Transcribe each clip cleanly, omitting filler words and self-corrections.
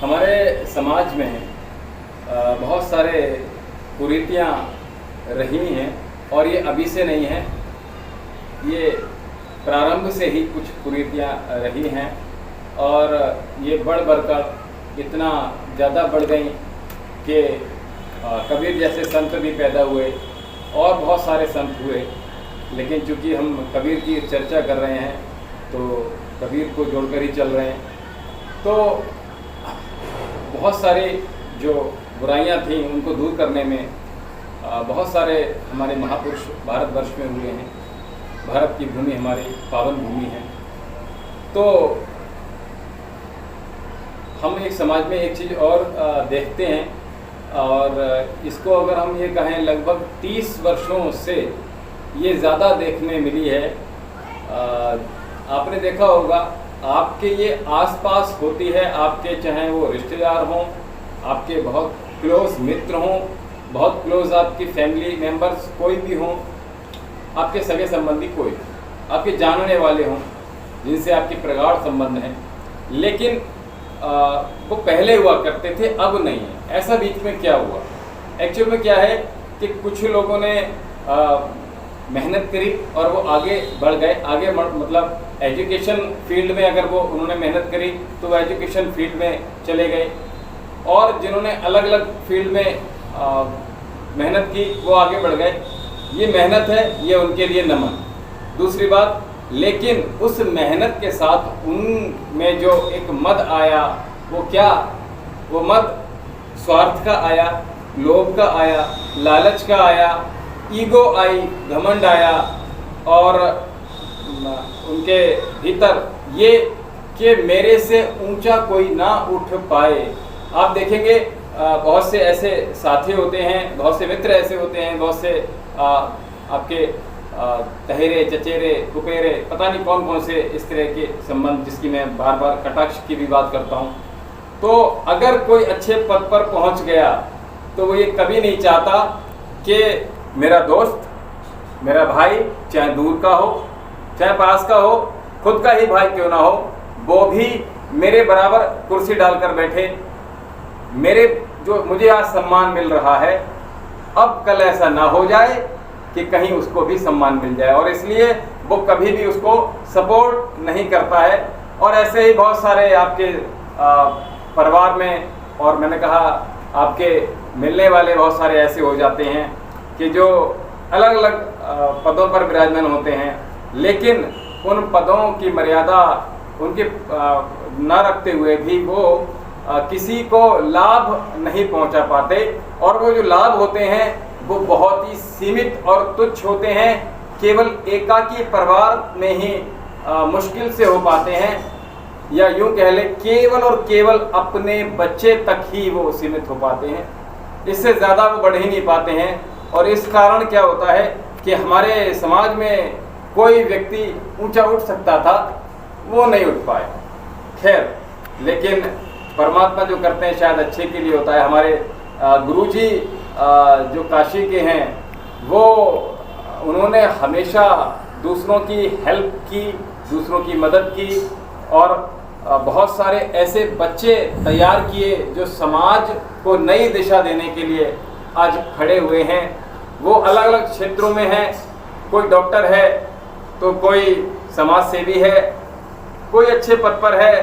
हमारे समाज में बहुत सारे कुरीतियाँ रही हैं और ये अभी से नहीं हैं, ये प्रारंभ से ही कुछ कुरीतियाँ रही हैं और ये बढ़ बढ़कर इतना ज़्यादा बढ़ गई कि कबीर जैसे संत भी पैदा हुए और बहुत सारे संत हुए। लेकिन चूँकि हम कबीर की चर्चा कर रहे हैं तो कबीर को जोड़कर ही चल रहे हैं, तो बहुत सारी जो बुराइयां थीं उनको दूर करने में बहुत सारे हमारे महापुरुष भारतवर्ष में हुए हैं। भारत की भूमि हमारी पावन भूमि है। तो हम एक समाज में एक चीज़ और देखते हैं और इसको अगर हम ये कहें लगभग 30 वर्षों से ये ज़्यादा देखने मिली है। आपने देखा होगा, आपके ये आसपास होती है, आपके चाहे वो रिश्तेदार हों, आपके बहुत क्लोज मित्र हों, बहुत क्लोज आपकी फैमिली मेंबर्स कोई भी हों, आपके सगे संबंधी कोई, आपके जानने वाले हों जिनसे आपके प्रगाढ़ संबंध हैं, लेकिन वो पहले हुआ करते थे, अब नहीं है। ऐसा बीच में क्या हुआ? एक्चुअल में क्या है कि कुछ लोगों ने मेहनत करी और वो आगे बढ़ गए। आगे मतलब एजुकेशन फील्ड में अगर वो उन्होंने मेहनत करी तो वो एजुकेशन फील्ड में चले गए, और जिन्होंने अलग अलग फील्ड में मेहनत की वो आगे बढ़ गए। ये मेहनत है, ये उनके लिए नमन। दूसरी बात, लेकिन उस मेहनत के साथ उनमें जो एक मद आया, वो क्या? वो मद स्वार्थ का आया, लोभ का आया, लालच का आया, ईगो आई, घमंड आया, और उनके भीतर ये कि मेरे से ऊंचा कोई ना उठ पाए। आप देखेंगे बहुत से ऐसे साथी होते हैं, बहुत से मित्र ऐसे होते हैं, बहुत से आपके तहेरे, चचेरे, कुपेरे, पता नहीं कौन कौन से इस तरह के संबंध, जिसकी मैं बार बार कटाक्ष की भी बात करता हूँ। तो अगर कोई अच्छे पद पर पहुँच गया तो वो ये कभी नहीं चाहता कि मेरा दोस्त, मेरा भाई, चाहे दूर का हो चाहे पास का हो, खुद का ही भाई क्यों ना हो, वो भी मेरे बराबर कुर्सी डालकर बैठे। मेरे जो मुझे आज सम्मान मिल रहा है, अब कल ऐसा ना हो जाए कि कहीं उसको भी सम्मान मिल जाए, और इसलिए वो कभी भी उसको सपोर्ट नहीं करता है। और ऐसे ही बहुत सारे आपके परिवार में, और मैंने कहा आपके मिलने वाले बहुत सारे ऐसे हो जाते हैं कि जो अलग अलग पदों पर विराजमान होते हैं, लेकिन उन पदों की मर्यादा उनके न रखते हुए भी वो किसी को लाभ नहीं पहुंचा पाते, और वो जो लाभ होते हैं वो बहुत ही सीमित और तुच्छ होते हैं। केवल एकाकी परिवार में ही मुश्किल से हो पाते हैं, या यूं कह ले केवल और केवल अपने बच्चे तक ही वो सीमित हो पाते हैं। इससे ज़्यादा वो बढ़ ही नहीं पाते हैं। और इस कारण क्या होता है कि हमारे समाज में कोई व्यक्ति ऊंचा उठ सकता था, वो नहीं उठ पाए। खैर, लेकिन परमात्मा जो करते हैं शायद अच्छे के लिए होता है। हमारे गुरुजी जो काशी के हैं, वो उन्होंने हमेशा दूसरों की हेल्प की, दूसरों की मदद की, और बहुत सारे ऐसे बच्चे तैयार किए जो समाज को नई दिशा देने के लिए आज खड़े हुए हैं। वो अलग अलग क्षेत्रों में हैं, कोई डॉक्टर है तो कोई समाज सेवी है, कोई अच्छे पद पर है,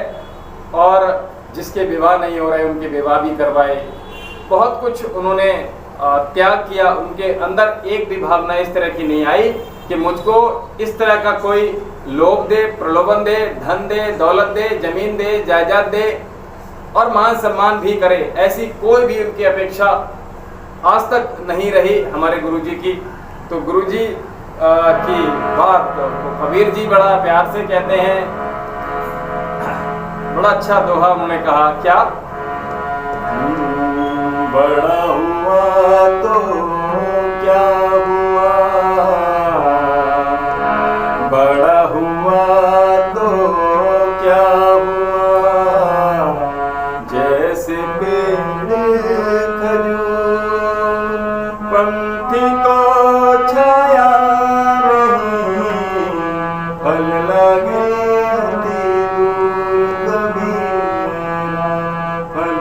और जिसके विवाह नहीं हो रहे उनके विवाह भी करवाए। बहुत कुछ उन्होंने त्याग किया। उनके अंदर एक भी भावना इस तरह की नहीं आई कि मुझको इस तरह का कोई लोभ दे, प्रलोभन दे, धन दे, दौलत दे, जमीन दे, जायदाद दे, और मान सम्मान भी करे। ऐसी कोई भी उनकी अपेक्षा आज तक नहीं रही हमारे गुरुजी की। तो गुरुजी की बात कबीर जी बड़ा प्यार से कहते हैं, बड़ा अच्छा दोहा उन्होंने कहा, क्या? बड़ा हुआ तो क्या हुआ, बड़ा हुआ तो क्या हुआ, जैसे पेड़ खजूर पंथी को छाया नहीं, फल लगे कभी, फल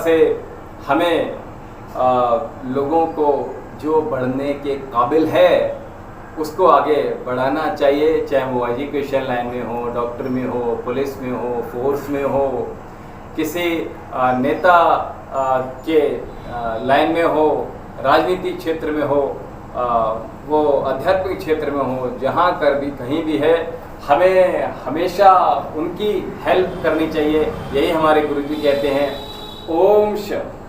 से हमें लोगों को जो बढ़ने के काबिल है उसको आगे बढ़ाना चाहिए, चाहे वो एजुकेशन लाइन में हो, डॉक्टर में हो, पुलिस में हो, फोर्स में हो, किसी नेता के लाइन में हो, राजनीतिक क्षेत्र में हो, वो आध्यात्मिक क्षेत्र में हो, जहाँ कर भी कहीं भी है, हमें हमेशा उनकी हेल्प करनी चाहिए। यही हमारे गुरुजी कहते हैं। ओम शांति।